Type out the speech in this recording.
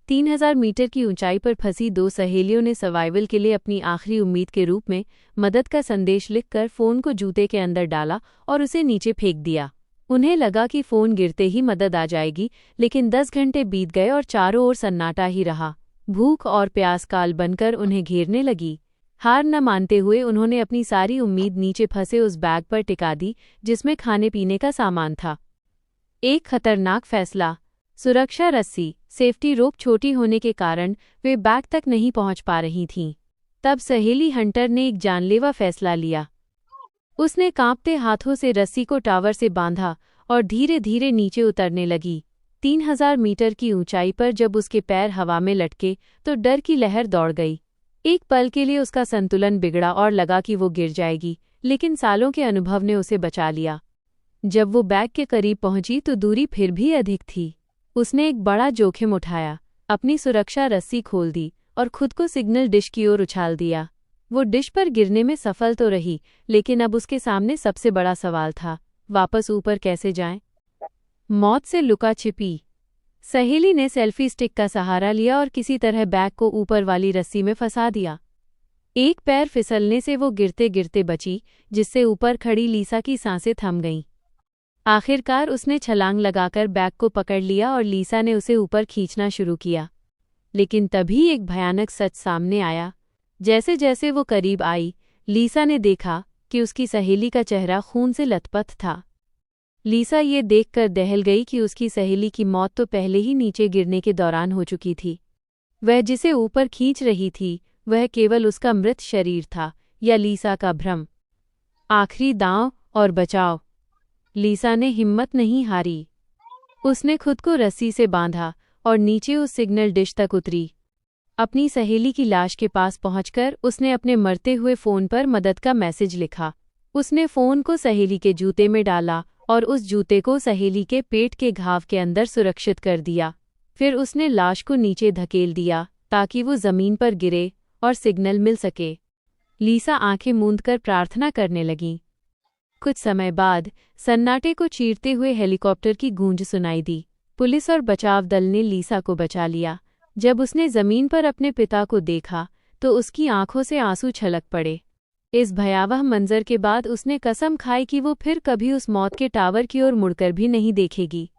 3000 metre की ऊंचाई पर फंसी दो सहेलियों ने सर्वाइवल के लिए अपनी आखिरी उम्मीद के रूप में मदद का संदेश लिखकर फ़ोन को जूते के अंदर डाला और उसे नीचे फेंक दिया। उन्हें लगा कि फ़ोन गिरते ही मदद आ जाएगी, लेकिन 10 घंटे बीत गए और चारों ओर सन्नाटा ही रहा। भूख और प्यास काल बनकर उन्हें घेरने लगी। हार न मानते हुए उन्होंने अपनी सारी उम्मीद नीचे फंसे उस बैग पर टिका दी जिसमें खाने पीने का सामान था। एक खतरनाक फैसला। सुरक्षा रस्सी, सेफ्टी रोप छोटी होने के कारण वे बैग तक नहीं पहुंच पा रही थीं। तब सहेली हंटर ने एक जानलेवा फैसला लिया। उसने कांपते हाथों से रस्सी को टावर से बांधा और धीरे धीरे नीचे उतरने लगी। 3000 मीटर की ऊंचाई पर जब उसके पैर हवा में लटके तो डर की लहर दौड़ गई। एक पल के लिए उसका संतुलन बिगड़ा और लगा कि वो गिर जाएगी, लेकिन सालों के अनुभव ने उसे बचा लिया। जब वो बैग के करीब पहुंची तो दूरी फिर भी अधिक थी। उसने एक बड़ा जोखिम उठाया, अपनी सुरक्षा रस्सी खोल दी और खुद को सिग्नल डिश की ओर उछाल दिया। वो डिश पर गिरने में सफल तो रही, लेकिन अब उसके सामने सबसे बड़ा सवाल था, वापस ऊपर कैसे जाएं? मौत से लुका छिपी। सहेली ने सेल्फी स्टिक का सहारा लिया और किसी तरह बैग को ऊपर वाली रस्सी में फंसा दिया। एक पैर फिसलने से वो गिरते गिरते बची, जिससे ऊपर खड़ी लीसा की सांसें थम गईं। आखिरकार उसने छलांग लगाकर बैग को पकड़ लिया और लीसा ने उसे ऊपर खींचना शुरू किया। लेकिन तभी एक भयानक सच सामने आया। जैसे जैसे वो करीब आई, लीसा ने देखा कि उसकी सहेली का चेहरा खून से लथपथ था। लीसा ये देखकर दहल गई कि उसकी सहेली की मौत तो पहले ही नीचे गिरने के दौरान हो चुकी थी। वह जिसे ऊपर खींच रही थी, वह केवल उसका मृत शरीर था या लीसा का भ्रम। आखिरी दांव और बचाव। लीसा ने हिम्मत नहीं हारी। उसने खुद को रस्सी से बांधा और नीचे उस सिग्नल डिश तक उतरी। अपनी सहेली की लाश के पास पहुंचकर उसने अपने मरते हुए फ़ोन पर मदद का मैसेज लिखा। उसने फ़ोन को सहेली के जूते में डाला और उस जूते को सहेली के पेट के घाव के अंदर सुरक्षित कर दिया। फिर उसने लाश को नीचे धकेल दिया ताकि वो ज़मीन पर गिरे और सिग्नल मिल सके। लीसा आंखें मूंदकर प्रार्थना करने लगी। कुछ समय बाद सन्नाटे को चीरते हुए हेलीकॉप्टर की गूंज सुनाई दी। पुलिस और बचाव दल ने लीसा को बचा लिया। जब उसने जमीन पर अपने पिता को देखा तो उसकी आंखों से आंसू छलक पड़े। इस भयावह मंजर के बाद उसने कसम खाई कि वो फिर कभी उस मौत के टावर की ओर मुड़कर भी नहीं देखेगी।